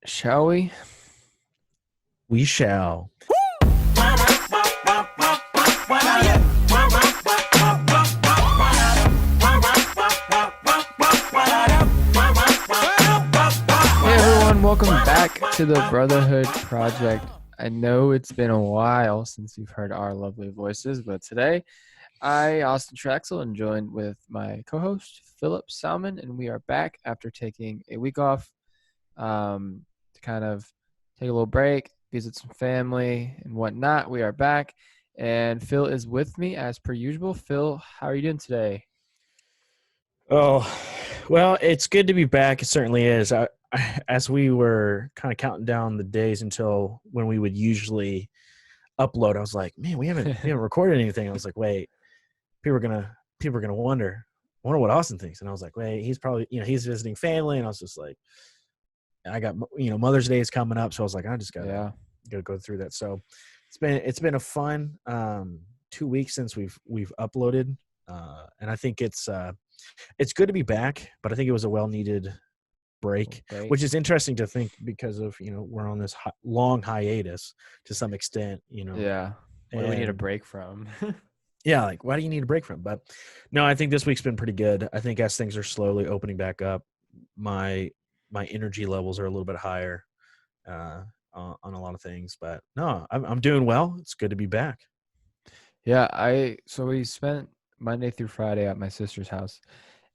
Shall we? We shall. Hey everyone, welcome back to the Brotherhood Project. I know it's been a while since you've heard our lovely voices, but today Austin Traxel, and joined with my co-host Philip Salmon, and we are back after taking a week off to kind of take a little break, visit some family and whatnot. We are back, and Phil is with me as per usual. Phil, how are you doing today? Oh, well, it's good to be back. It certainly is. As we were kind of counting down the days until when we would usually upload, I was like, man, we haven't recorded anything. I was like, wait, people are gonna wonder what Austin thinks. And I was like, wait, he's probably he's visiting family. And I was just like, I got Mother's Day is coming up, so I was like, I just gotta go through that. So it's been a fun 2 weeks since we've uploaded, and I think it's good to be back, but I think it was a well-needed break, which is interesting to think because of, we're on this long hiatus to some extent, Yeah. What do we need a break from? Yeah, like, why do you need a break from? But no, I think this week's been pretty good. I think as things are slowly opening back up, my energy levels are a little bit higher on a lot of things. But no, I'm doing well. It's good to be back. Yeah, so we spent Monday through Friday at my sister's house,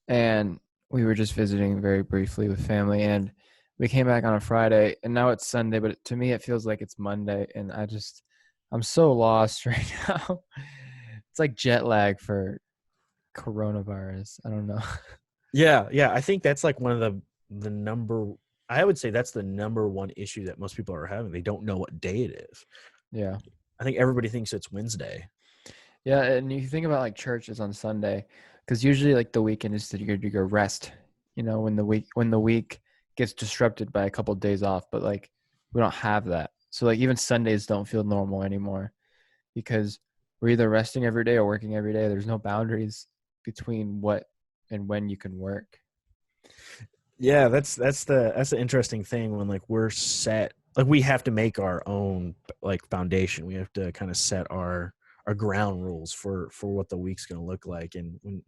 and we were just visiting very briefly with family, and we came back on a Friday, and now it's Sunday, but to me it feels like it's Monday, and I'm so lost right now. It's like jet lag for coronavirus. I don't know. Yeah. I think that's like one of the number. I would say that's the number one issue that most people are having. They don't know what day it is. Yeah. I think everybody thinks it's Wednesday. Yeah, and you think about like churches on Sunday, because usually like the weekend is to go rest. When the week gets disrupted by a couple of days off, but like we don't have that. So like even Sundays don't feel normal anymore because we're either resting every day or working every day. There's no boundaries between what and when you can work. Yeah, that's the interesting thing when like we're set, like we have to make our own like foundation. We have to kind of set our ground rules for what the week's going to look like, and when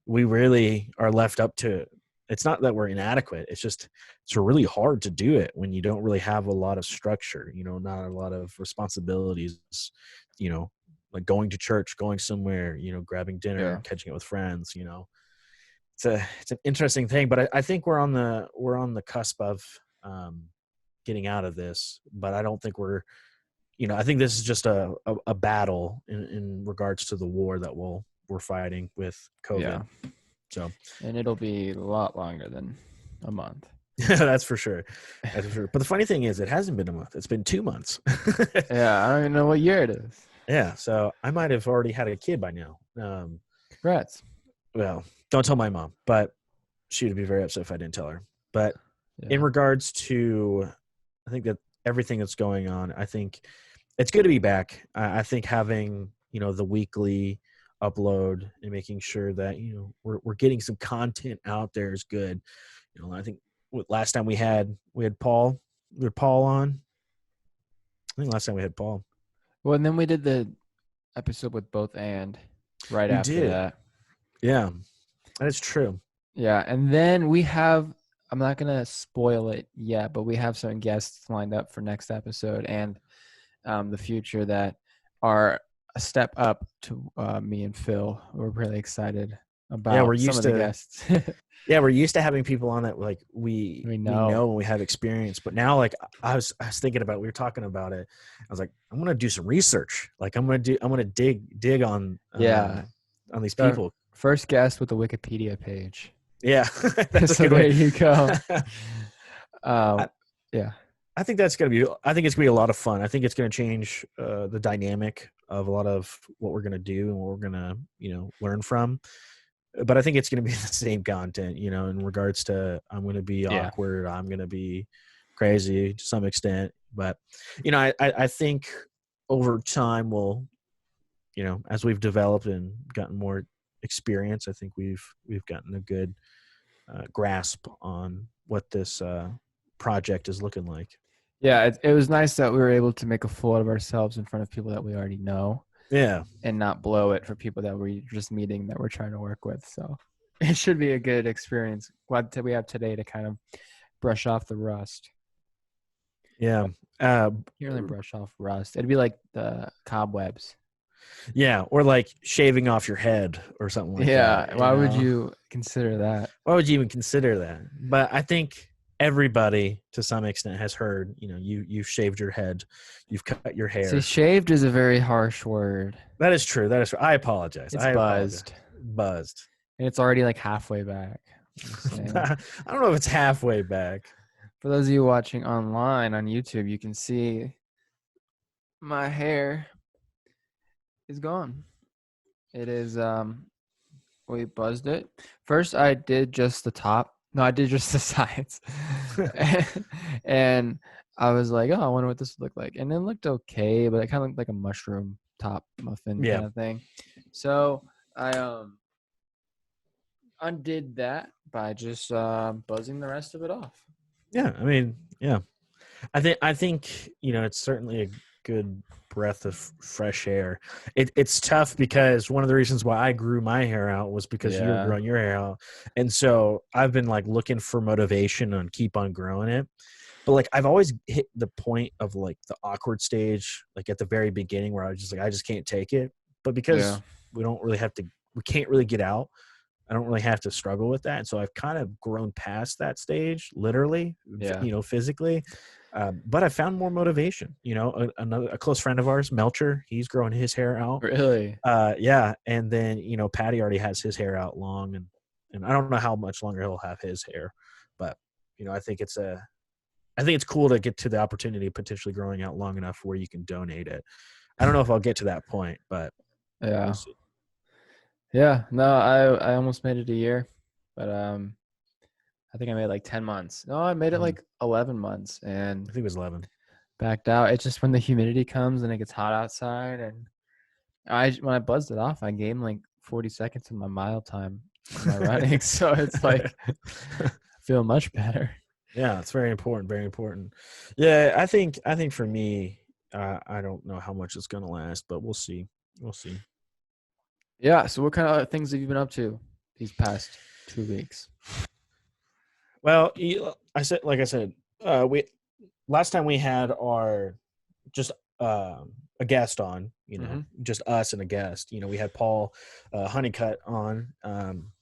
we really are left up to, it's not that we're inadequate, it's really hard to do it when you don't really have a lot of structure, not a lot of responsibilities, you know like going to church, going somewhere, grabbing dinner, Yeah. catching up with friends. It's an interesting thing, but I think we're on the cusp of getting out of this. But I don't think I think this is just a battle in regards to the war that we're fighting with COVID. Yeah. So, And it'll be a lot longer than a month. that's for sure. That's for sure. But the funny thing is, it hasn't been a month. It's been 2 months. Yeah, I don't even know what year it is. Yeah. So I might have already had a kid by now. Congrats. Well, don't tell my mom, but she would be very upset if I didn't tell her. But Yeah. in regards to, I think that everything that's going on, I think it's good to be back. I think having, the weekly upload and making sure that, we're getting some content out there is good. I think last time we had Paul. We had Paul on. I think last time we had Paul. Well, and then we did the episode with both and right We after did. that. Yeah, that is true. Yeah, and then I'm not going to spoil it yet, but we have some guests lined up for next episode and the future that are a step up to me and Phil. We're really excited about we're some used of the to guests. Yeah, we're used to having people on that like we We know know. and we have experience. But now, like I was thinking about it, we were talking about it. I was like, I'm gonna do some research. Like I'm gonna dig on Yeah. on these Our people. first guest with the Wikipedia page. Yeah, that's a So good there way. you go. I, Yeah. I think that's gonna be. I think it's gonna be a lot of fun. I think it's gonna change the dynamic of a lot of what we're gonna do and what we're gonna learn from. But I think it's going to be the same content, in regards to, I'm going to be Yeah. awkward. I'm going to be crazy to some extent. But, I think over time as we've developed and gotten more experience, I think we've gotten a good grasp on what this project is looking like. Yeah, it was nice that we were able to make a fool out of ourselves in front of people that we already know Yeah. and not blow it for people that we're just meeting that we're trying to work with. So it should be a good experience. Glad that we have today to kind of brush off the rust. Yeah. You really brush off rust. It'd be like the cobwebs. Yeah. Or like shaving off your head or something like that. Yeah. Why would you consider that? Why would you even consider that? But I think everybody to some extent has heard, you've shaved your head, you've cut your See, hair. shaved is a very harsh word. That is true. That is true. I apologize. It's I apologize. buzzed. Buzzed. And it's already like halfway back. I'm just saying. I don't know if it's halfway back. For those of you watching online on YouTube, you can see my hair is gone. It is we buzzed it. First I did just the top. No, I did just the sides. And I was like, oh, I wonder what this would look like. And it looked okay, but it kind of looked like a mushroom top muffin Yeah. kind of thing. So I undid that by just buzzing the rest of it off. Yeah. I mean, yeah. I think it's certainly a good breath of fresh air. It's tough because one of the reasons why I grew my hair out was because you were growing your hair out, and so I've been like looking for motivation and keep on growing it. But like I've always hit the point of like the awkward stage, like at the very beginning, where I was just like I just can't take it. But because we can't really get out. I don't really have to struggle with that, and so I've kind of grown past that stage, literally, physically. But I found more motivation. A close friend of ours, Melcher, he's growing his hair out. Really? Yeah, and then Patty already has his hair out long, and I don't know how much longer he'll have his hair, but I think it's cool to get to the opportunity of potentially growing out long enough where you can donate it. I don't know if I'll get to that point, but yeah. We'll see. Yeah, no, I almost made it a year, but I think I made like 10 months. No, I made it like 11 months and I think it was 11. Backed out. It's just when the humidity comes and it gets hot outside, and when I buzzed it off, I gained like 40 seconds in my mile time in my running, so it's like I feel much better. Yeah, it's very important. Very important. Yeah, I think for me, I don't know how much it's gonna last, but we'll see. We'll see. Yeah. So, what kind of things have you been up to these past 2 weeks? Well, like I said, we last time we had our just a guest on, just us and a guest. We had Paul Honeycutt on, and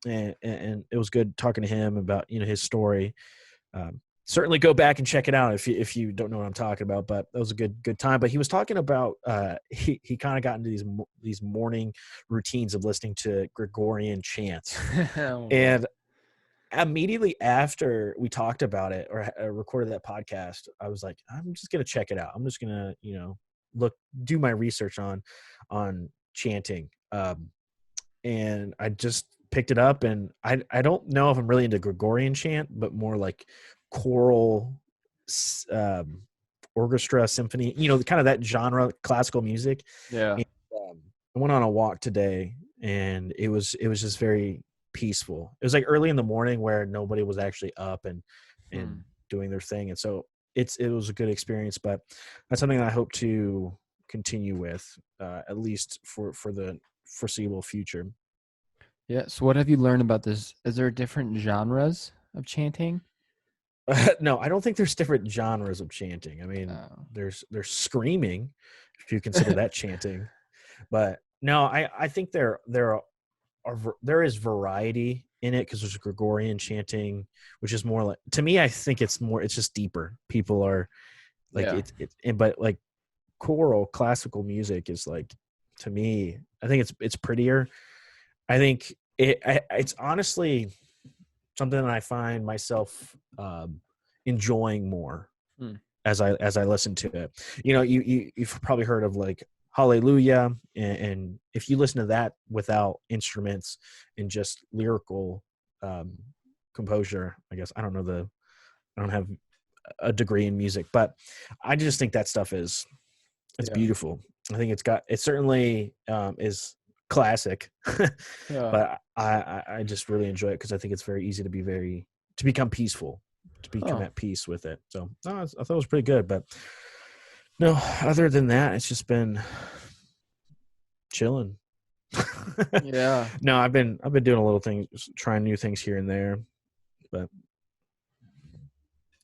it was good talking to him about his story. Certainly go back and check it out if you don't know what I'm talking about, but that was a good time. But he was talking about he kind of got into these morning routines of listening to Gregorian chants. And immediately after we talked about it or recorded that podcast, I was like, I'm just going to check it out. I'm just going to do my research on chanting. And I just picked it up, and I don't know if I'm really into Gregorian chant, but more like choral, orchestra, symphony, kind of that genre, classical music. Yeah. And, I went on a walk today, and it was just very peaceful. It was like early in the morning where nobody was actually up and doing their thing, and so it was a good experience. But that's something that I hope to continue with, at least for the foreseeable future. Yeah. So, what have you learned about this? Is there different genres of chanting? No, I don't think there's different genres of chanting. I mean, there's screaming, if you consider that chanting, but no, I think there is variety in it, because there's Gregorian chanting, which is more like, to me, I think it's just deeper. People are like but like choral classical music is like, to me, I think it's prettier. I think it's honestly something that I find myself enjoying more as I listen to it. You've probably heard of like Hallelujah, and if you listen to that without instruments and just lyrical composure, I guess I don't have a degree in music, but I just think that stuff it's beautiful. I think it certainly is classic, but I just really enjoy it because I think it's very easy to become peaceful to become Oh, at peace with it. So no, I thought it was pretty good. But no, other than that, it's just been chilling. yeah, No, I've been doing a little things, trying new things here and there. But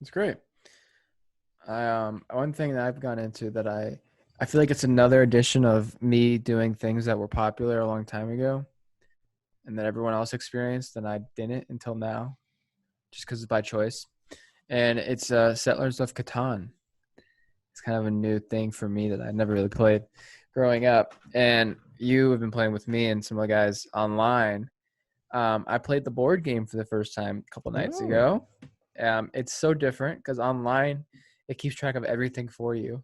it's great. One thing that I've gone into that I feel like it's another edition of me doing things that were popular a long time ago and that everyone else experienced and I didn't until now, just because it's by choice. And it's Settlers of Catan. It's kind of a new thing for me that I never really played growing up. And you have been playing with me and some of the guys online. I played the board game for the first time a couple nights oh, ago. It's so different because online it keeps track of everything for you.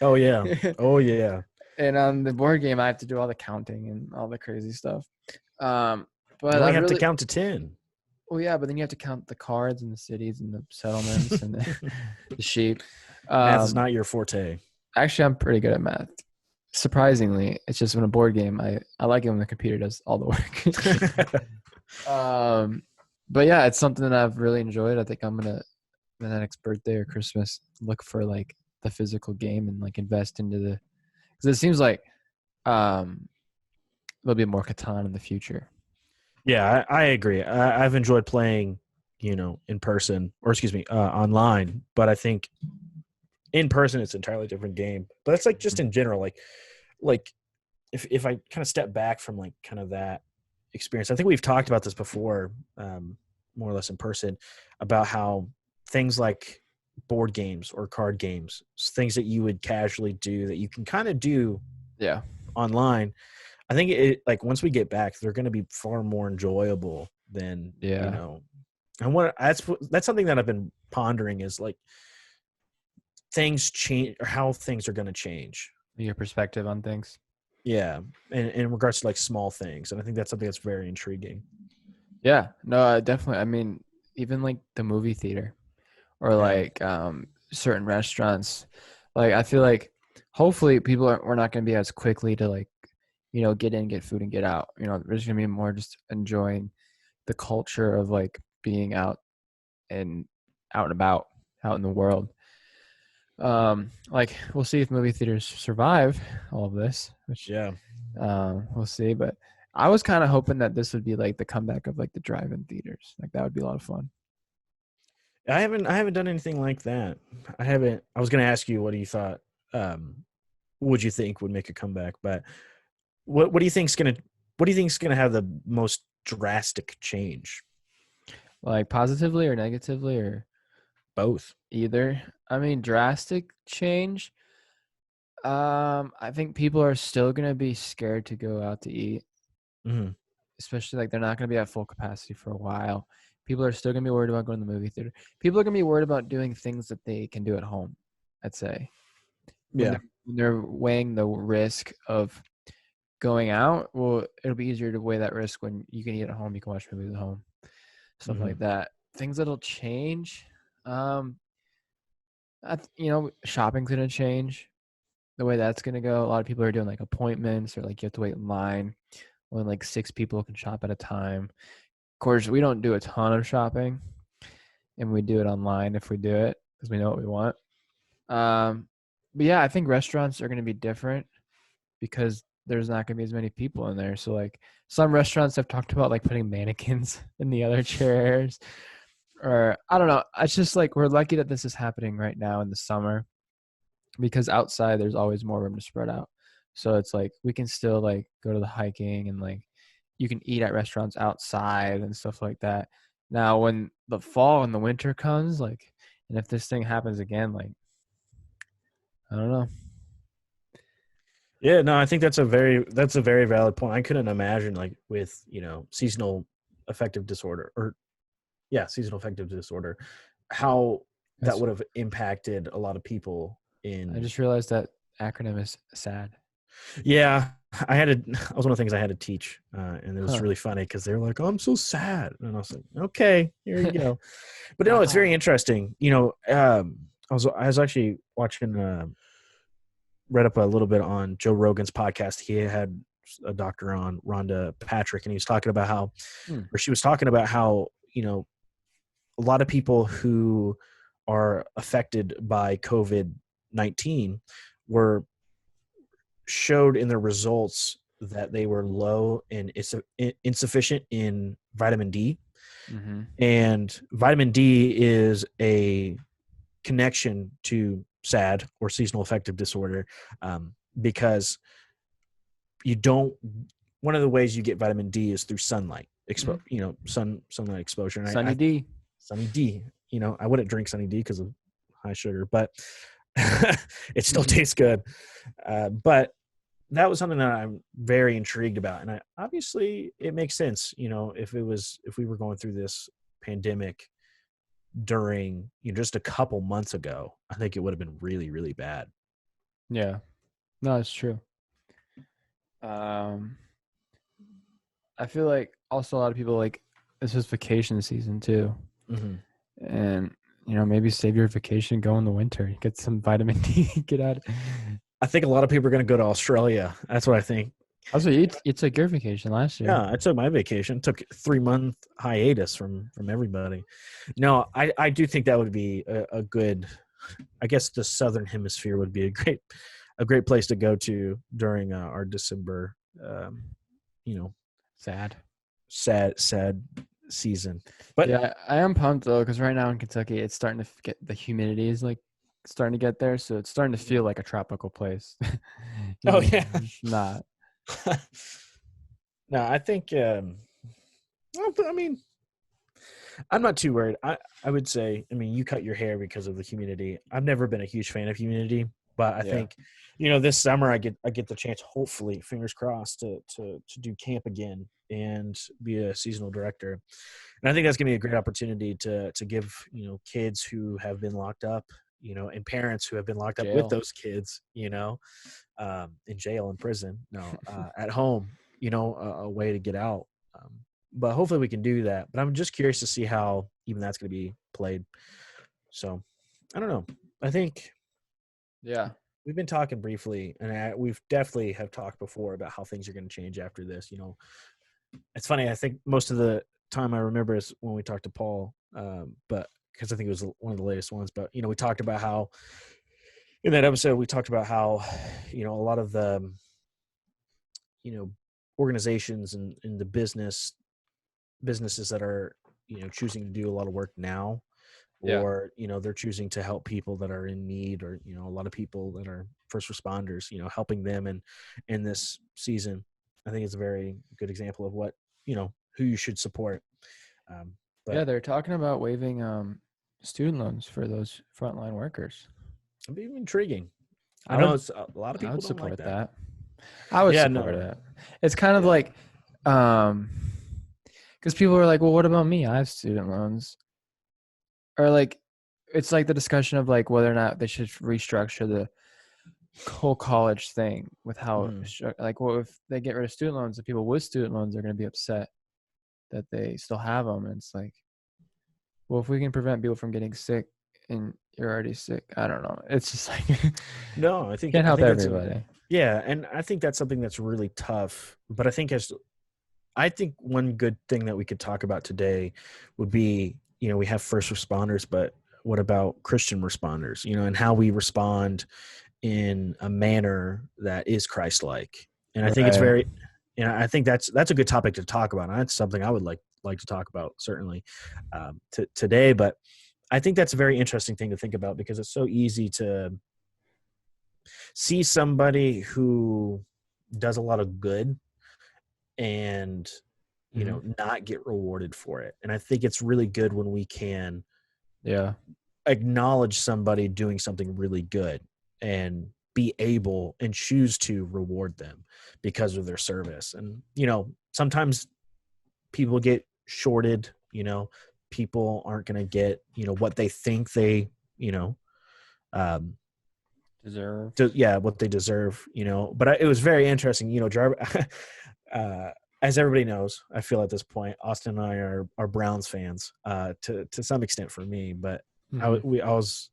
oh yeah, oh yeah. And on the board game, I have to do all the counting and all the crazy stuff. Um, You but I only have to really, count to 10. well, yeah, but then you have to count the cards and the cities and the settlements and the sheep. Math is Um, not your forte. Actually, I'm pretty good at math. Surprisingly, it's just when a board game, I like it when the computer does all the work. But yeah, it's something that I've really enjoyed. I think I'm gonna, the next birthday or Christmas, look for like the physical game and like invest into the, because it seems like um there'll be more Catan in the future. Yeah, I agree. I've enjoyed playing, in person, or excuse me, online. But I think in person it's an entirely different game. But it's like just in general, like if I kind of step back from like kind of that experience, I think we've talked about this before, more or less in person, about how things like board games or card games, things that you would casually do that you can kind of do Yeah, online. I think it like once we get back, they're going to be far more enjoyable than yeah, And that's something that I've been pondering is like things change or how things are going to change. your perspective on things. Yeah, in regards to like small things, and I think that's something that's very intriguing. Yeah, no, definitely. I mean, even like the movie theater or Yeah. like certain restaurants. Like I feel like hopefully people are we're not going to be as quickly to like get in, get food, and get out. There's going to be more just enjoying the culture of like being and out and about, out in the world. Like we'll see if movie theaters survive all of this, which Yeah. we'll see. But I was kind of hoping that this would be like the comeback of like the drive-in theaters. Like that would be a lot of fun. I haven't done anything like that. I haven't. I was going to ask you what do you thought um would you think would make a comeback, but what do you think's going to have the most drastic change? Like positively or negatively or Both. either. I mean, drastic change. I think people are still gonna be scared to go out to eat, Mhm. especially like they're not gonna be at full capacity for a while. People are still gonna be worried about going to the movie theater. People are gonna be worried about doing things that they can do at home. I'd say when Yeah. they're weighing the risk of going out. Well, it'll be easier to weigh that risk when you can eat at home. You can watch movies at home, stuff like Mhm. that. Things that'll change. Um, shopping's gonna change the way that's gonna go. A lot of people are doing like appointments or like you have to wait in line when like 6 people can shop at a time. Of course, we don't do a ton of shopping, and we do it online if we do it because we know what we want. Um, but yeah, I think restaurants are gonna be different because there's not gonna be as many people in there. So like some restaurants have talked about like putting mannequins in the other chairs, or I don't know. It's just like we're lucky that this is happening right now in the summer because outside there's always more room to spread out. So it's like we can still like go to the hiking and like you can eat at restaurants outside and stuff like that. Now when the fall and the winter comes, like, and if this thing happens again, like I don't know. Yeah, no, I think that's a very valid point. I couldn't imagine like with, seasonal affective disorder or yeah, seasonal affective disorder, how that That's, would have impacted a lot of people I in just realized that acronym is SAD. yeah, that was one of the things I had to teach, and it was Huh. really funny because they were like, "Oh, I'm so sad," and I was like, "Okay, here you go." But no, it's very Haha. interesting. I was actually watching, read up a little bit on Joe Rogan's podcast. He had a doctor on, Rhonda Patrick, and he was talking about how, Hmm. or she was talking about how, a lot of people who are affected by COVID-19 were showed in their results that they were low and insufficient in vitamin D. Mm-hmm. And vitamin D is a connection to SAD, or seasonal affective disorder, because you don't. One of the ways you get vitamin D is through sunlight, Mm-hmm. sunlight exposure. And Sunny D. Sunny D. I wouldn't drink Sunny D because of high sugar, but it still tastes good. But that was something that I'm very intrigued about, and obviously it makes sense. If we were going through this pandemic during just a couple months ago, I think it would have been really, really bad. Yeah. No, it's true. Um, I feel like also a lot of people like this is vacation season too, Mm-hmm. and maybe save your vacation, go in the winter, get some vitamin D, get out. I think a lot of people are going to go to Australia. That's what I think. Also, you took your vacation last year. Yeah, I took my vacation. Took 3-month hiatus from everybody. No, I do think that would be a good. I guess the Southern Hemisphere would be a great place to go to during our December. You know, Sad. sad season. But Yeah, I am pumped though because right now in Kentucky, it's starting to get the humidity is like starting to get there, so it's starting to feel like a tropical place. oh yeah, It's not. no, I think. Well, but I mean, I'm not too worried. I would say, I mean, you cut your hair because of the humidity. I've never been a huge fan of humidity, but I Yeah. think, this summer I get the chance, hopefully, fingers crossed, to do camp again and be a seasonal director. And I think that's gonna be a great opportunity to give, kids who have been locked up, and parents who have been locked up with Jail. those kids, in jail, in prison, no, at home, a way to get out. But hopefully we can do that. But I'm just curious to see how even that's going to be played. So I don't know. I think Yeah. we've been talking briefly, and we've definitely have talked before about how things are going to change after this. It's funny. I think most of the time I remember is when we talked to Paul, but because I think it was one of the latest ones. But we talked about how in that episode we talked about how a lot of the organizations and in the businesses that are choosing to do a lot of work now, Yeah. or they're choosing to help people that are in need, or a lot of people that are first responders, helping them in this season. I think it's a very good example of what who you should support. Yeah, But they're talking about waiving student loans for those frontline workers. it'd be intriguing. I I know would it's a lot of I people would don't like support that. that. I would Yeah, support no, it. It's kind of yeah, like because people are like, well, what about me? I have student loans. Or like it's like the discussion of like whether or not they should restructure the whole college thing with how mhm. like what if they get rid of student loans, the people with student loans are going to be upset that they still have them, and it's like, well, if we can prevent people from getting sick and you're already sick, I don't know, it's just like No, can't I help think that's a everybody. yeah, and I think that's something that's really tough. But I think one good thing that we could talk about today would be, we have first responders, but what about Christian responders, and how we respond in a manner that is Christ-like. And I think it's Right. very, I think that's a good topic to talk about. And that's something I would like to talk about certainly today. But I think that's a very interesting thing to think about, because it's so easy to see somebody who does a lot of good and Hmm. not get rewarded for it. And I think it's really good when we can Yeah. acknowledge somebody doing something really good and be able and choose to reward them because of their service. And sometimes people get shorted. People aren't going to get what they think they you know um Deserve. yeah, what they deserve. But it was very interesting. uh as everybody knows, I feel at this point, Austin and I are Browns fans, to some extent for me. But Hmm. I was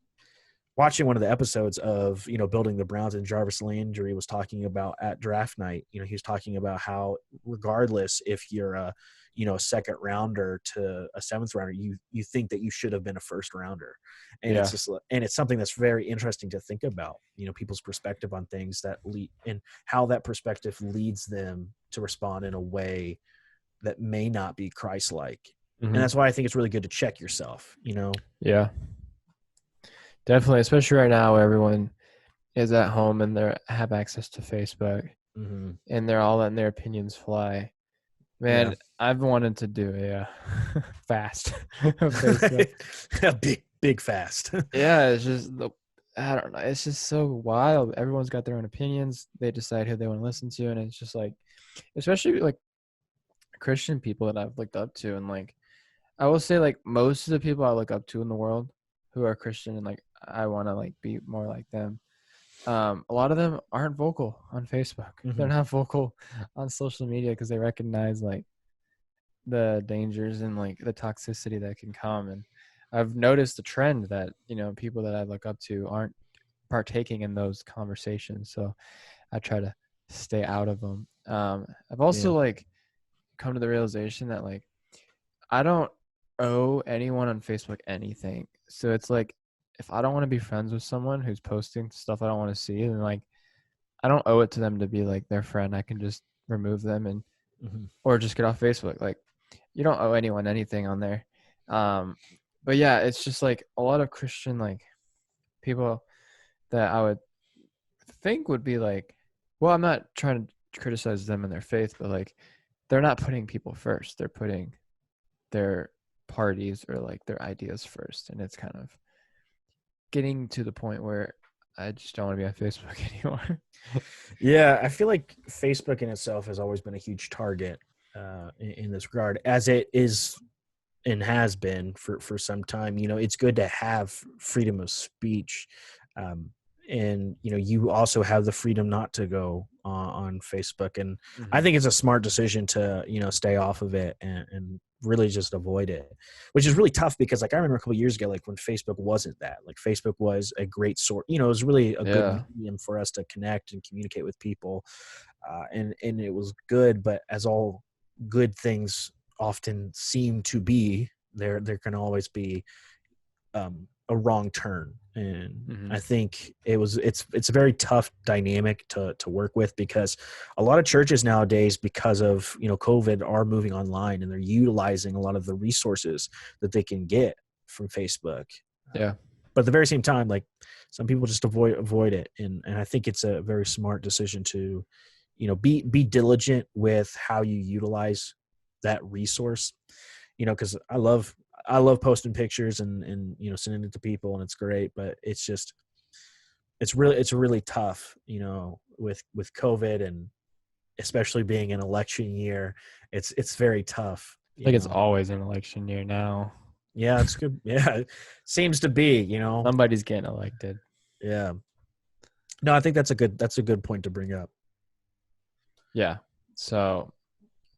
watching one of the episodes of building the Browns, and Jarvis Landry was talking about at draft night. He was talking about how regardless if you're a a second rounder to a seventh rounder, you think that you should have been a first rounder. And Yeah. it's something that's very interesting to think about, people's perspective on things that lead, and how that perspective leads them to respond in a way that may not be Christ-like. Mm-hmm. And that's why I think it's really good to check yourself, Yeah. Definitely, especially right now where everyone is at home and they have access to Facebook Mm-hmm. and they're all letting their opinions fly. Man, Yeah. I've wanted to do a fast of Facebook. A big fast. Yeah, it's just I don't know. It's just so wild. Everyone's got their own opinions. They decide who they want to listen to, and it's just like, especially like Christian people that I've looked up to, and like I will say like most of the people I look up to in the world who are Christian and like I want to like be more like them. A lot of them aren't vocal on Facebook. Mm-hmm. They're not vocal on social media because they recognize like the dangers and like the toxicity that can come. And I've noticed the trend that, people that I look up to aren't partaking in those conversations. So I try to stay out of them. I've also like come to the realization that like I don't owe anyone on Facebook anything. So it's like if I don't want to be friends with someone who's posting stuff I don't want to see, then like I don't owe it to them to be like their friend. I can just remove them and or just get off Facebook. Like you don't owe anyone anything on there. But yeah, it's just like a lot of Christian like people that I would think would be like, well, I'm not trying to criticize them and their faith, but like they're not putting people first. They're putting their parties or like their ideas first. And it's kind of getting to the point where I just don't want to be on Facebook anymore. Yeah, I feel like Facebook in itself has always been a huge target in this regard, as it is and has been for some time. It's good to have freedom of speech, and you also have the freedom not to go on Facebook. And I think it's a smart decision to stay off of it and really just avoid it, which is really tough because like I remember a couple of years ago, like when Facebook wasn't that, like Facebook was a great source, it was really a good medium for us to connect and communicate with people, and it was good. But as all good things often seem to be, there can always be a wrong turn. And I think it's a very tough dynamic to work with, because a lot of churches nowadays, because of COVID, are moving online and they're utilizing a lot of the resources that they can get from Facebook. Yeah. But at the very same time, like some people just avoid it. And I think it's a very smart decision to, be diligent with how you utilize that resource, because I love posting pictures and sending it to people, and it's great, but it's really tough, with COVID, and especially being an election year, it's very tough. I think it's always an election year now. Yeah, it's good. Yeah, it seems to be, somebody's getting elected. Yeah. No, I think that's a good point to bring up. Yeah. So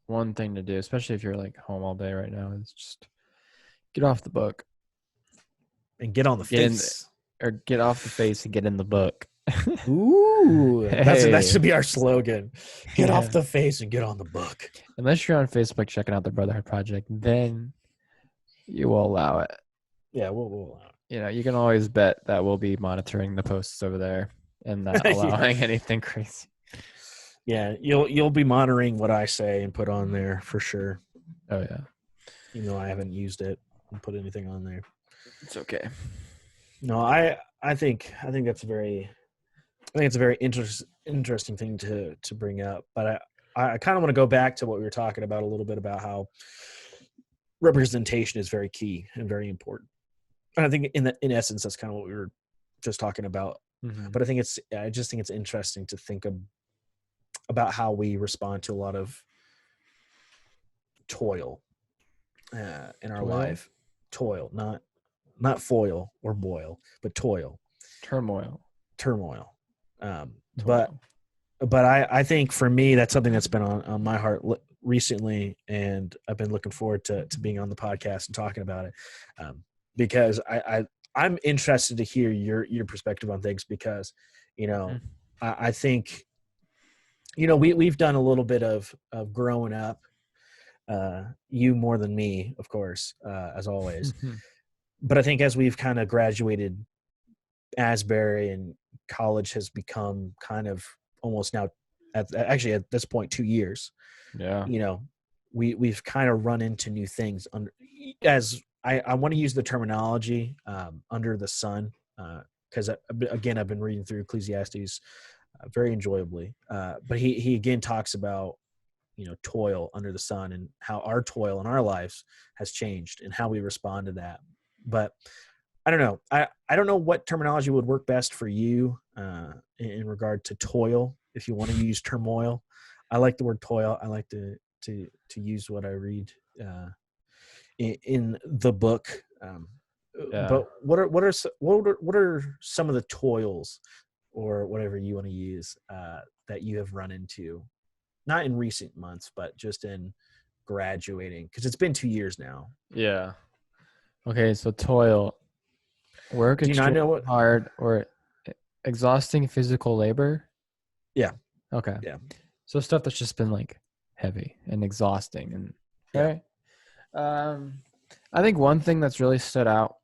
one thing to do, especially if you're like home all day right now, is just get off the book and get on the face, or get off the face and get in the book. Ooh, that should be our slogan. Get off the face and get on the book. Unless you're on Facebook checking out the Brotherhood Project, then you will allow it. Yeah, we'll allow it. You can always bet that we'll be monitoring the posts over there and not allowing anything crazy. Yeah, you'll be monitoring what I say and put on there for sure. Oh yeah. Even though I haven't used it and put anything on there. It's okay. No, I think it's a very interesting thing to bring up. But I kind of want to go back to what we were talking about a little bit, about how representation is very key and very important. And I think in essence, that's kind of what we were just talking about. Mm-hmm. But I just think it's interesting to think about how we respond to a lot of toil in our life. Toil, not foil or boil, but toil. Turmoil. But I think for me, that's something that's been on my heart recently, and I've been looking forward to being on the podcast and talking about it, because I'm interested to hear your perspective on things, because I think we've done a little bit of growing up You more than me, of course, as always. But I think as we've kind of graduated Asbury and college has become kind of almost now actually at this point 2 years, Yeah. you know, we've kind of run into new things under, as I want to use the terminology, under the sun, because again I've been reading through Ecclesiastes very enjoyably, but he again talks about, toil under the sun and how our toil in our lives has changed and how we respond to that. But I don't know. I don't know what terminology would work best for you, in regard to toil. If you want to use turmoil, I like the word toil. I like to use what I read, in the book. Yeah. But what are some of the toils, or whatever you want to use, that you have run into, not in recent months, but just in graduating, because it's been 2 years now. Yeah. Okay, so toil, work Do you not extremely know what? hard or exhausting physical labor. Yeah, Okay. yeah, So stuff that's just been like heavy and exhausting and yeah. right. Um I think one thing that's really stood out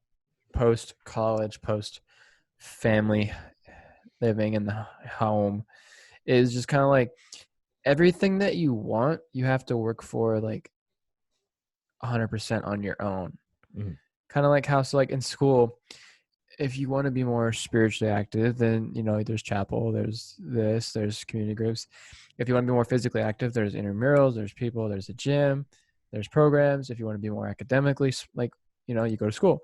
post college, post family living in the home is just kind of like everything that you want, you have to work for like 100% on your own. Mhm. Kind of like how, so like in school, if you want to be more spiritually active, then, there's chapel, there's this, there's community groups. If you want to be more physically active, there's intramurals, there's people, there's a gym, there's programs. If you want to be more academically, like, you go to school.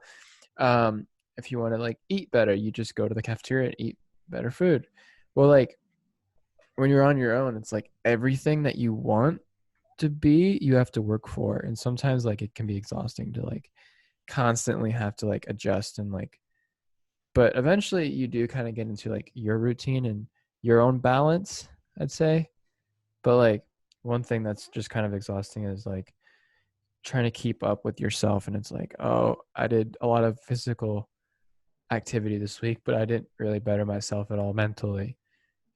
If you want to like eat better, you just go to the cafeteria and eat better food. Well, like when you're on your own, it's like everything that you want to be, you have to work for. And sometimes like it can be exhausting to like constantly have to like adjust and like, but eventually you do kind of get into like your routine and your own balance, I'd say. But like one thing that's just kind of exhausting is like trying to keep up with yourself. And it's like, oh, I did a lot of physical activity this week, but I didn't really better myself at all mentally.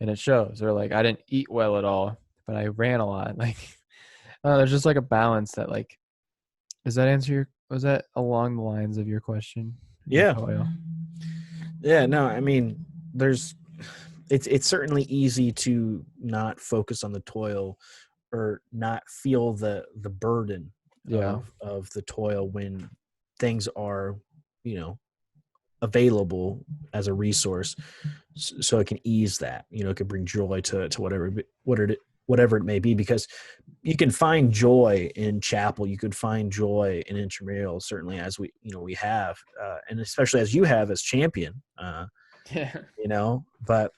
And it shows. Or like I didn't eat well at all, but I ran a lot. Like, there's just like a balance that like, does that answer was that along the lines of your question? Your Yeah, toil. yeah. No, I mean, there's it's certainly easy to not focus on the toil, or not feel the burden Yeah. of the toil when things are, you know available as a resource, so it can ease that, it can bring joy to whatever it may be, because you can find joy in chapel, you could find joy in intramural, certainly, as we have, and especially as you have as champion, Yeah. but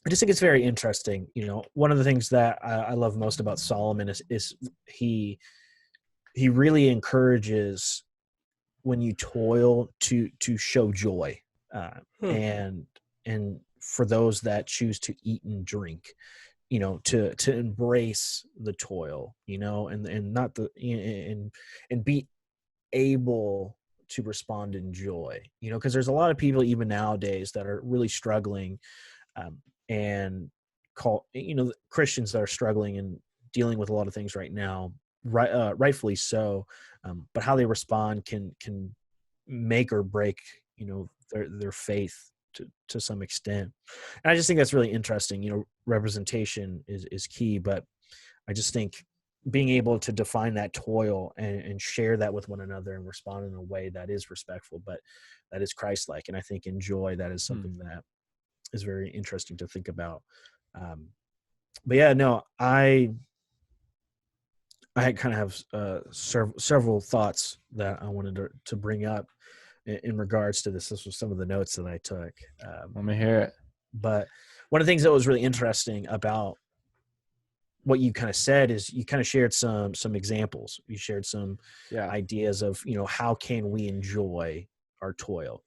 I just think it's very interesting. One of the things that I love most about Solomon is he really encourages when you toil to show joy, uh, and for those that choose to eat and drink, to embrace the toil, and not the and be able to respond in joy, because there's a lot of people even nowadays that are really struggling, um, and Christians that are struggling and dealing with a lot of things right now, rightfully so, but how they respond can make or break their faith to some extent. And I just think that's really interesting. Representation is key, but I just think being able to define that toil and share that with one another and respond in a way that is respectful, but that is Christ-like. And I think in joy, that is Hmm. something that is very interesting to think about. Um, but yeah, no, I kind of have several thoughts that I wanted to bring up in regards to this. This was some of the notes that I took. Let me hear it. But one of the things that was really interesting about what you kind of said is you kind of shared some examples. You shared some Yeah. ideas of how can we enjoy our toil.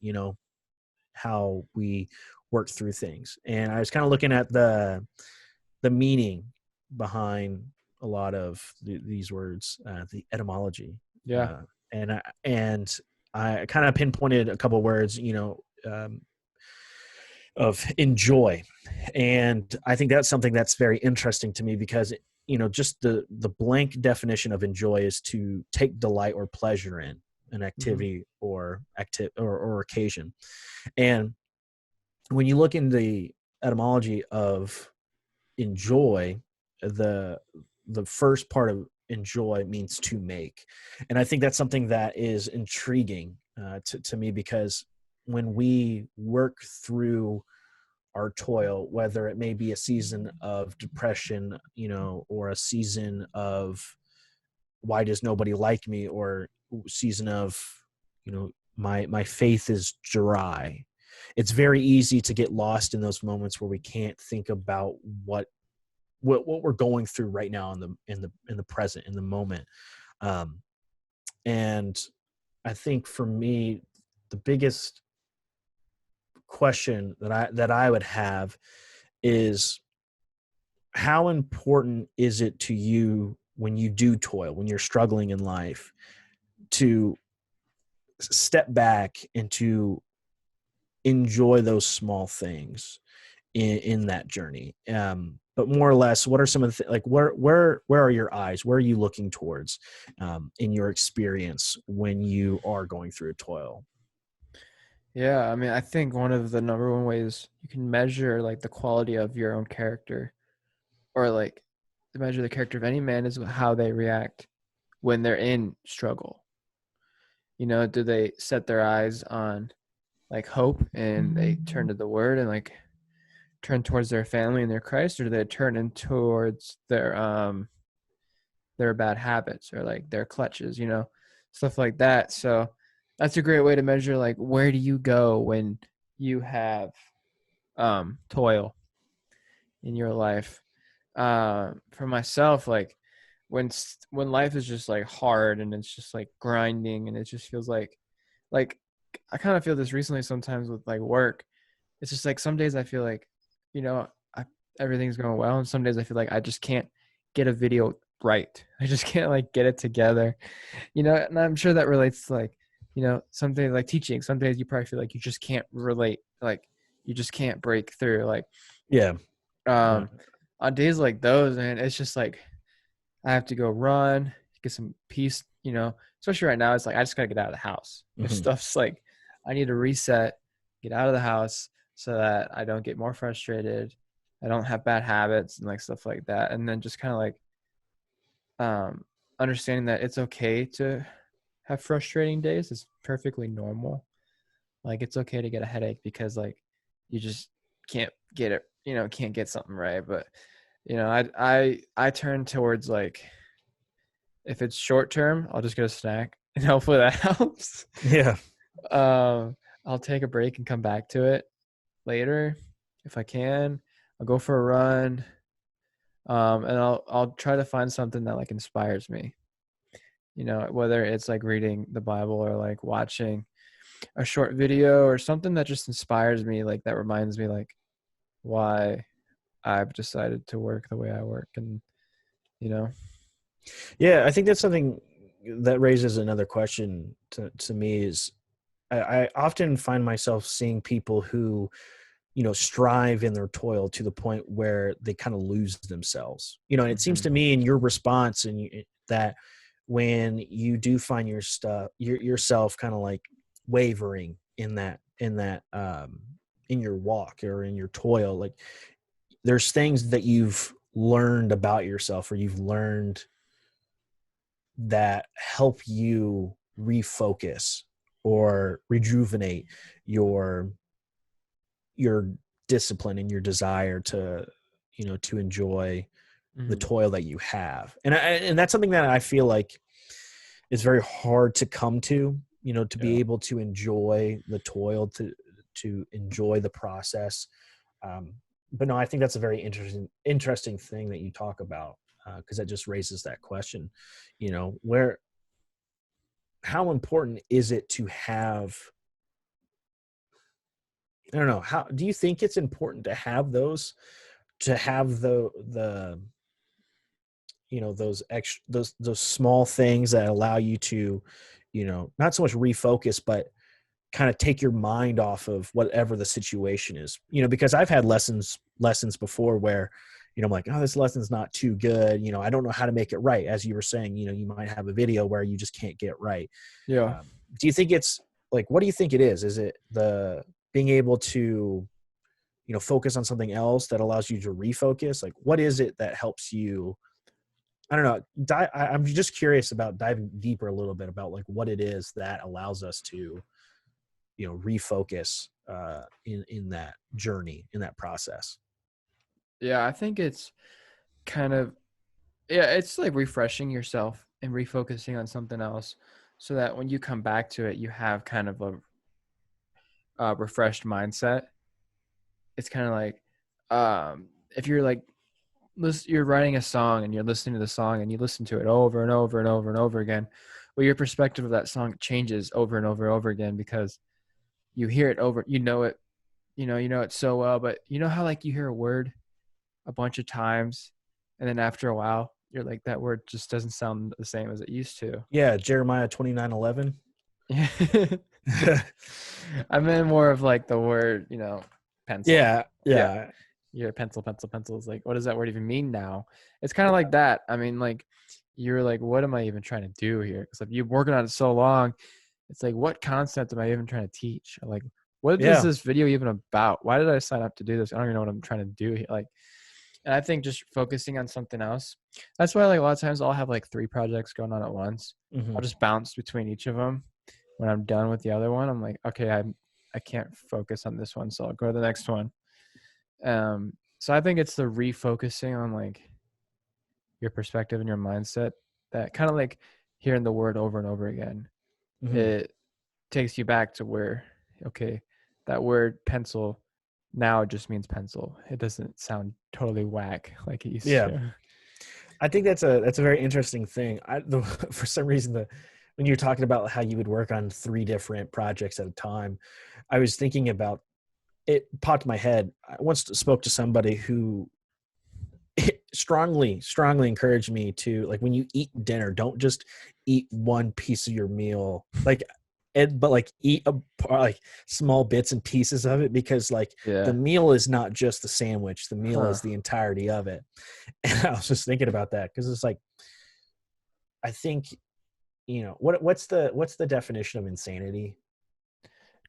How we work through things. And I was kind of looking at the meaning behind a lot of these words, the etymology, Yeah. uh, and I kind of pinpointed a couple words, of enjoy, and I think that's something that's very interesting to me because just the blank definition of enjoy is to take delight or pleasure in an Hmm. activity or occasion. And when you look in the etymology of enjoy, the the first part of enjoy means to make, and I think that's something that is intriguing to me, because when we work through our toil, whether it may be a season of depression, or a season of why does nobody like me, or season of my faith is dry, it's very easy to get lost in those moments where we can't think about what we're going through right now in the present, in the moment. um and I think for me, the biggest question that I would have is, how important is it to you when you do toil, when you're struggling in life, to step back and to enjoy those small things in that journey? But more or less, what are some of the like where are your eyes? Where are you looking towards in your experience when you are going through a toil? Yeah, I mean, I think one of the number one ways you can measure like the quality of your own character, or like to measure the character of any man, is how they react when they're in struggle. Do they set their eyes on like hope and they turn to the word and like turn towards their family and their Christ, or do they turn in towards their bad habits or like their clutches, stuff like that. So that's a great way to measure like where do you go when you have toil in your life. For myself, like when life is just like hard and it's just like grinding and it just feels like I kind of feel this recently sometimes with like work. It's just like some days I feel like, you know, I, everything's going well, and some days I feel like I just can't get a video right. I just can't like get it together, And I'm sure that relates to like, some days like teaching. Some days you probably feel like you just can't relate, like you just can't break through. Like Yeah. Uh, um, on days like those, man, it's just like I have to go run, get some peace. Especially right now, it's like I just gotta get out of the house. There's mhm. stuff's like I need to reset, get out of the house so that I don't get more frustrated. I don't have bad habits and like stuff like that. And then just kind of like um, understanding that it's okay to have frustrating days is perfectly normal. Like it's okay to get a headache because like you just can't get it, can't get something right. But I turn towards like if it's short term, I'll just get a snack and hopefully that helps. Yeah. um, I'll take a break and come back to it later if I can. I'll go for a run. And I'll try to find something that like inspires me. Whether it's like reading the Bible or like watching a short video or something that just inspires me, like that reminds me like why I've decided to work the way I work, and you know. Yeah, I think that's something that raises another question to me is, I often find myself seeing people who, strive in their toil to the point where they kind of lose themselves. And it seems Hmm. to me in your response that when you do find yourself kind of like wavering in your walk or in your toil, like there's things that you've learned about yourself, or you've learned that help you refocus or rejuvenate your your discipline and your desire to enjoy the Hmm. toil that you have. And that's something that I feel like is very hard to come to Yeah. be able to enjoy the toil, to enjoy the process. But no, I think that's a very interesting thing that you talk about, because that just raises that question, where how important is it to have, I don't know, how do you think it's important to have the those extra those small things that allow you to, not so much refocus, but kind of take your mind off of whatever the situation is, because I've had lessons before where, I'm like, oh, this lesson's not too good. I don't know how to make it right. As you were saying, you might have a video where you just can't get right. Yeah. Do you think it's like, what do you think it is? Is it the being able to, focus on something else that allows you to refocus? Like, what is it that helps you? I don't know. I'm just curious about diving deeper a little bit about like what it is that allows us to, refocus in that journey, in that process. Yeah, I think it's kind of, yeah, it's like refreshing yourself and refocusing on something else so that when you come back to it, you have kind of a refreshed mindset. It's kind of like if you're like you're writing a song and you're listening to the song and you listen to it over and over and over and over again, well, your perspective of that song changes over and over and over again because you hear it over, it, you know it so well. But you know how like you hear a word a bunch of times, and then after a while, you're like, that word just doesn't sound the same as it used to. Yeah, Jeremiah 29:11. Yeah. I meant more of like the word, pencil. Yeah, Yeah. yeah, Your pencil, pencil, pencil is like, what does that word even mean now? It's kind of like that. I mean, like, you're like, what am I even trying to do here? Because if you're working on it so long, it's like, what concept am I even trying to teach? Or like, what is yeah. this video even about? Why did I sign up to do this? I don't even know what I'm trying to do here. Like, and I think just focusing on something else. That's why, like, a lot of times I'll have like 3 projects going on at once. Mm-hmm. I'll just bounce between each of them. When I'm done with the other one, I'm like, okay, I can't focus on this one, so I'll go to the next one. So I think it's the refocusing on like your perspective and your mindset that kind of like hearing the word over and over again. Mm-hmm. It takes you back to where, okay, that word pencil now just means pencil. It doesn't sound totally whack like it used Yeah, to. I think that's a very interesting thing. For some reason, when you're talking about how you would work on 3 different projects at a time, I was thinking about it. Popped in my head. I once spoke to somebody who strongly encouraged me to, like, when you eat dinner, don't just eat one piece of your meal, but like eat like small bits and pieces of it, because like the Yeah. meal is not just the sandwich, the meal Huh. is the entirety of it. And I was just thinking about that because it's like, I think, what's the definition of insanity?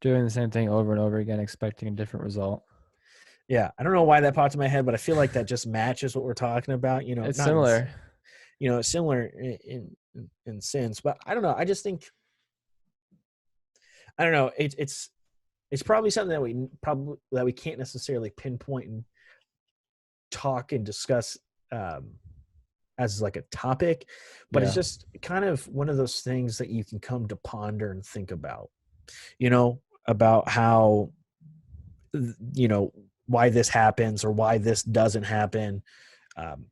Doing the same thing over and over again, expecting a different result. Yeah, I don't know why that popped in my head, but I feel like that just matches what we're talking about. It's Not in, similar. similar in sense, but I don't know. I just think, I don't know. It's probably something that we can't necessarily pinpoint and talk and discuss as like a topic, but it's Yeah. just kind of one of those things that you can come to ponder and think about. About how, why this happens or why this doesn't happen. Um,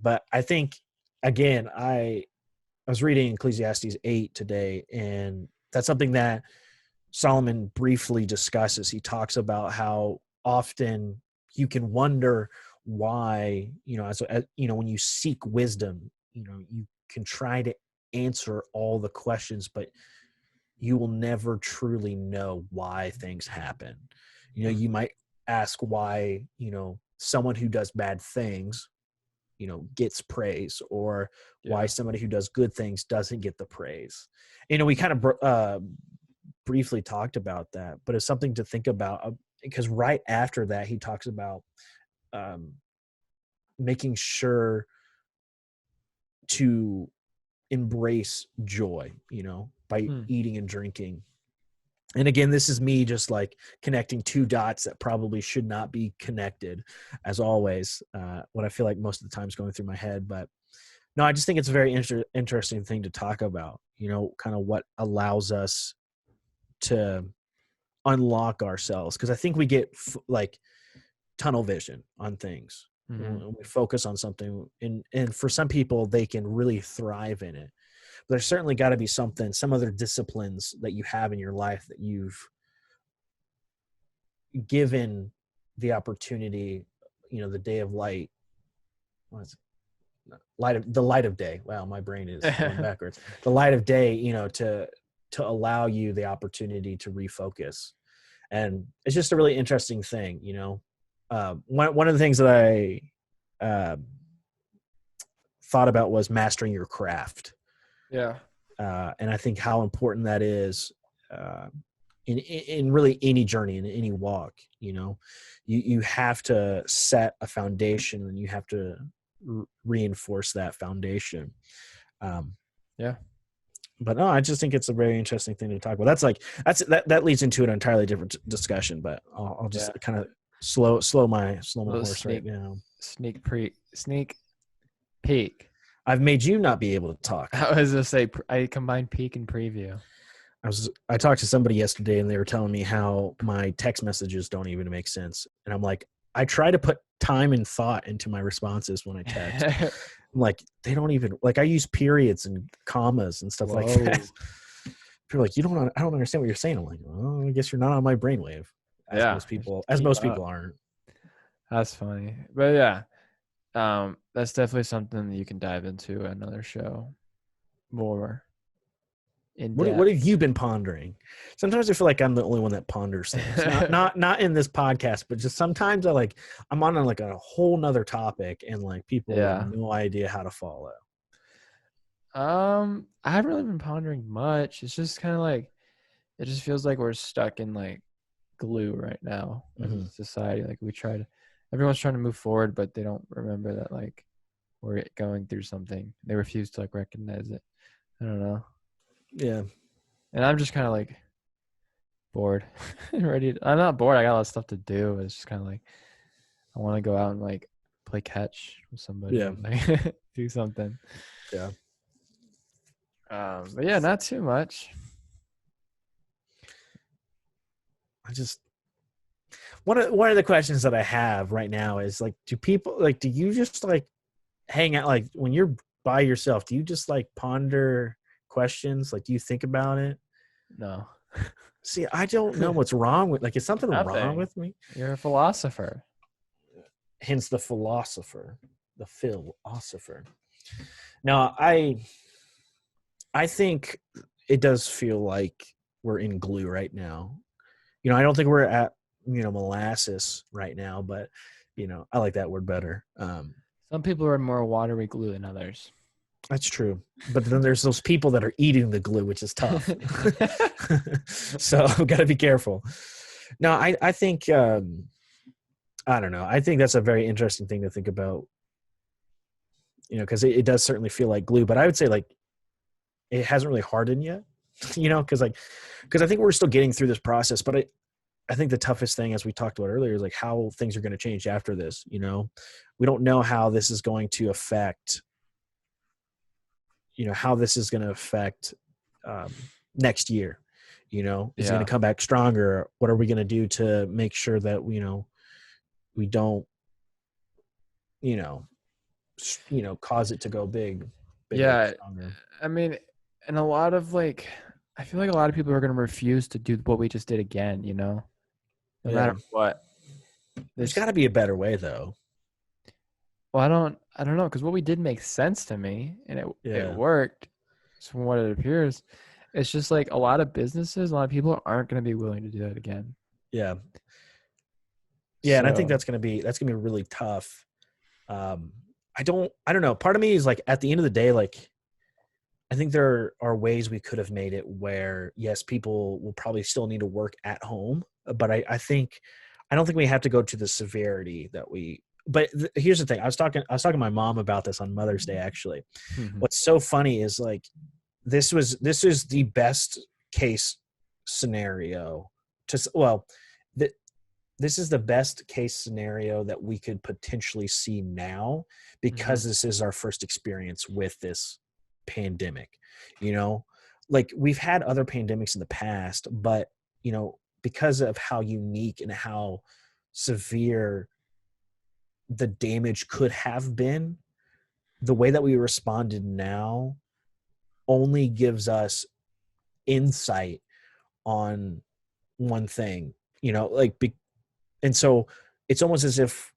but I think, again, I was reading Ecclesiastes 8 today, and that's something that Solomon briefly discusses. He talks about how often you can wonder why, when you seek wisdom, you can try to answer all the questions, but you will never truly know why things happen. You might ask why, someone who does bad things, gets praise, or why Yeah. somebody who does good things doesn't get the praise. We kind of briefly talked about that, but it's something to think about, because right after that, he talks about um, making sure to embrace joy, by Hmm. eating and drinking. And again, this is me just like connecting 2 dots that probably should not be connected, as always, what I feel like most of the time is going through my head. But no, I just think it's a very interesting thing to talk about, kind of what allows us to unlock ourselves. Because I think we get like tunnel vision on things. Mm-hmm. When we focus on something, and for some people, they can really thrive in it. But there's certainly got to be some other disciplines that you have in your life that you've given the opportunity, the day of light, what's the light of day. Wow, my brain is going backwards. The light of day, to allow you the opportunity to refocus. And it's just a really interesting thing. One of the things that thought about was mastering your craft. Yeah. And I think how important that is uh, in really any journey, in any walk. You have to set a foundation, and you have to reinforce that foundation. Yeah. But no, I just think it's a very interesting thing to talk about. That leads into an entirely different discussion. But I'll just kind of slow my horse right now. Sneak peek. I've made you not be able to talk. I was gonna say I combined peek and preview. I talked to somebody yesterday, and they were telling me how my text messages don't even make sense. And I'm like, I try to put time and thought into my responses when I text. I'm like, they don't even, like, I use periods and commas and stuff like that. People are like, I don't understand what you're saying. I'm like, well, I guess you're not on my brainwave. As most people aren't. That's funny. But yeah, that's definitely something that you can dive into another show more in depth. What have you been pondering? Sometimes I feel like I'm the only one that ponders things. not in this podcast, but just sometimes I'm on like a whole nother topic, and like people have no idea how to follow. I haven't really been pondering much. It's just kind of like, it just feels like we're stuck in like glue right now as a society. Like everyone's trying to move forward, but they don't remember that like we're going through something. They refuse to like recognize it. I don't know. Yeah. And I'm just kind of like bored. I'm not bored. I got a lot of stuff to do. It's just kind of like, I want to go out and like play catch with somebody. Yeah. And, like, do something. Yeah. But yeah, not too much. One of the questions that I have right now is like, do you just like hang out, like when you're by yourself, do you just like ponder questions? Like, do you think about it? No. See, I don't know what's wrong with, like, is something wrong with me? You're a philosopher. Hence the philosopher. Now, I think it does feel like we're in glue right now. I don't think we're at, molasses right now, but, I like that word better. Some people are more watery glue than others. That's true. But then there's those people that are eating the glue, which is tough. So I've got to be careful. No, I think, I don't know. I think that's a very interesting thing to think about, because it does certainly feel like glue, but I would say like it hasn't really hardened yet, because I think we're still getting through this process, but I think the toughest thing, as we talked about earlier, is like how things are going to change after this. We don't know how this is going to affect, next year. Is it going to come back stronger? What are we going to do to make sure that we don't cause it to go big? Yeah, I mean, and a lot of like, I feel like a lot of people are going to refuse to do what we just did again. No matter what. There's got to be a better way, though. Well, I don't know, because what we did makes sense to me, and it worked. So from what it appears, it's just like a lot of businesses, a lot of people aren't going to be willing to do that again. Yeah. Yeah, and I think that's going to be really tough. I don't know. Part of me is like, at the end of the day, like, I think there are ways we could have made it where, yes, people will probably still need to work at home, but I don't think we have to go to the severity that we. But here's the thing. I was talking to my mom about this on Mother's Day, actually. Mm-hmm. What's so funny is like, this is the best case scenario this is the best case scenario that we could potentially see now, because this is our first experience with this pandemic. Like, we've had other pandemics in the past, but because of how unique and how severe the damage could have been, the way that we responded now only gives us insight on one thing, and so it's almost as if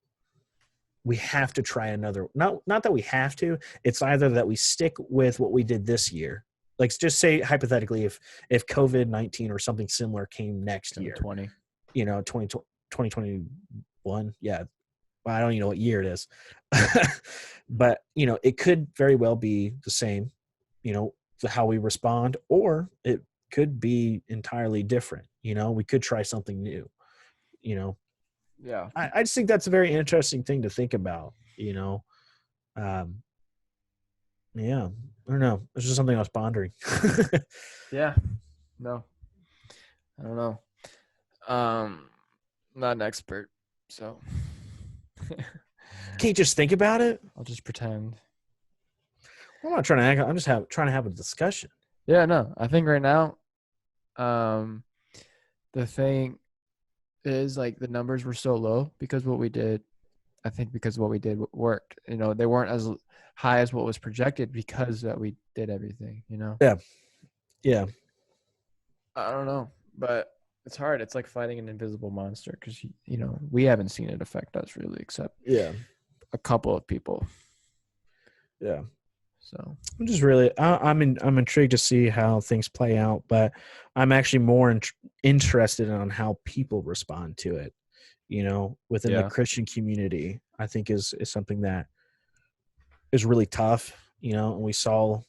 we have to try another, not that we have to, it's either that we stick with what we did this year. Like, just say hypothetically, if COVID-19 or something similar came next year, 2021, yeah. I don't even know what year it is. But, it could very well be the same, how we respond, or it could be entirely different. We could try something new. Yeah. I just think that's a very interesting thing to think about. Um, yeah, I don't know. It's just something I was pondering. Yeah. No, I don't know. Not an expert, so Can't just think about it. I'll just pretend. I'm not trying to act. I'm just trying to have a discussion. Yeah, no. I think right now, um, the thing is like the numbers were so low because what we did. I think because what we did worked. They weren't as high as what was projected because that we did everything. Yeah, yeah, I don't know, but it's hard. It's like fighting an invisible monster because we haven't seen it affect us really, except yeah, a couple of people. yeah. So I'm just really, I'm intrigued to see how things play out, but I'm actually more interested in how people respond to it. Within the yeah, Christian community, I think is something that is really tough. And we saw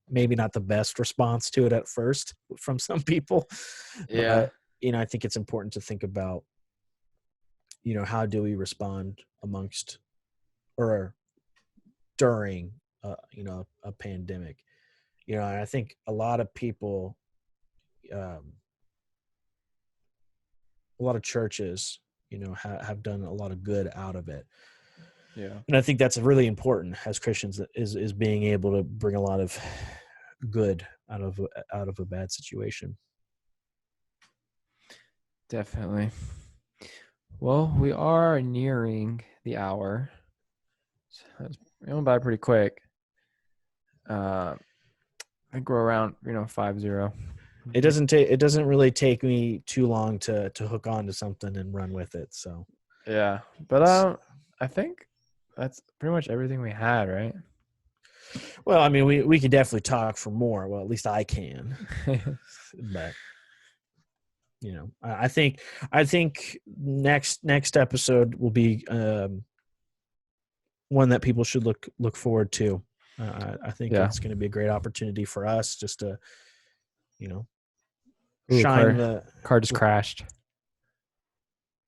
maybe not the best response to it at first from some people, yeah, but I think it's important to think about, how do we respond amongst or during, a pandemic. And I think a lot of people, um, a lot of churches, have done a lot of good out of it. yeah. And I think that's really important as Christians, is being able to bring a lot of good out of a bad situation. Definitely. Well, we are nearing the hour. So it's going by pretty quick. I think we're around 5-0. It doesn't really take me too long to hook on to something and run with it. So Yeah, but I think that's pretty much everything we had, right? well, I mean, we could definitely talk for more. Well, at least I can. But I think next episode will be one that people should look forward to. I think Yeah. it's going to be a great opportunity for us just to you know Ooh, shine the. car just crashed.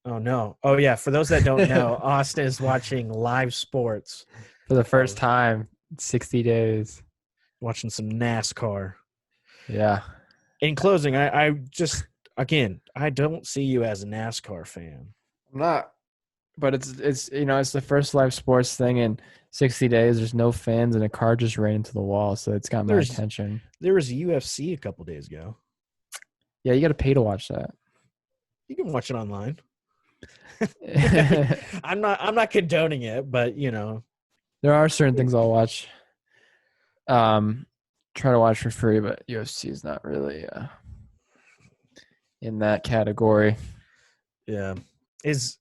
Oh no! Oh yeah! For those that don't know, Austin is watching live sports, For the first time in 60 days. watching some NASCAR. Yeah. In closing, I just again, I don't see you as a NASCAR fan. I'm not, but it's the first live sports thing in 60 days. There's no fans and a car just ran into the wall, so it's got my attention. There was UFC a couple days ago. Yeah, you got to pay to watch that. You can watch it online. I'm not condoning it, but There are certain things I'll watch. Try to watch for free, but UFC is not really in that category. yeah. Is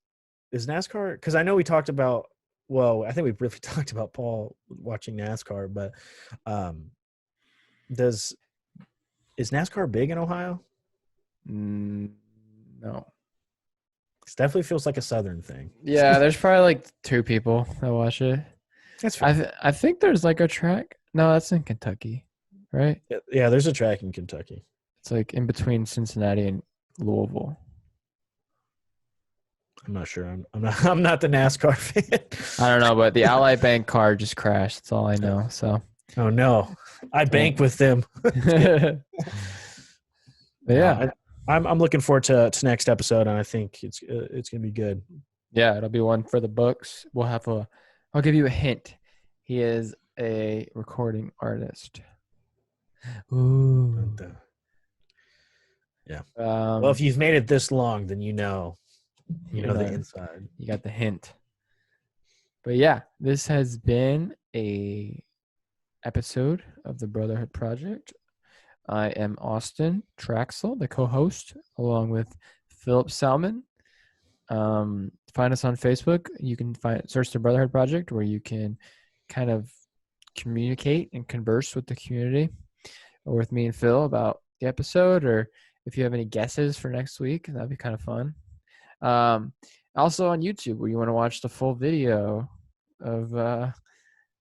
NASCAR? Because I know we talked about. Well, I think we briefly talked about Paul watching NASCAR, but is NASCAR big in Ohio? No. It definitely feels like a Southern thing. Yeah, there's probably like 2 people that watch it. That's fair. I think there's like a track. No, that's in Kentucky, right? Yeah, there's a track in Kentucky. It's like in between Cincinnati and Louisville. I'm not sure. I'm not the NASCAR fan. I don't know, but the Ally Bank car just crashed. That's all I know. So. Oh no, I bank with them. Yeah. I'm looking forward to next episode, and I think it's gonna be good. Yeah, it'll be one for the books. I'll give you a hint. He is a recording artist. Ooh. Yeah. Well, if you've made it this long, then you know the the inside. You got the hint. But yeah, this has been a episode of the Brotherhood Project. I am Austin Traxel, the co-host, along with Philip Salmon. Find us on Facebook. You can search the Brotherhood Project, where you can kind of communicate and converse with the community, or with me and Phil about the episode, or if you have any guesses for next week, that'd be kind of fun. Also on YouTube, where you want to watch the full video of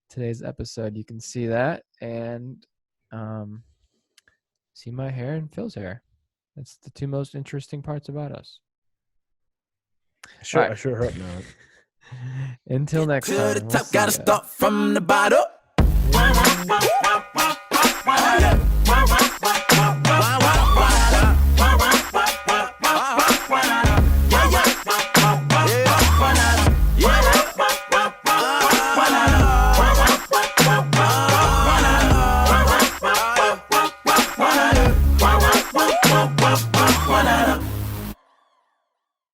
today's episode, you can see that and see my hair and Phil's hair. That's the two most interesting parts about us. All Sure, right. I sure hope not. Until next To the time. We'll top, see gotta ya. start from the bottom.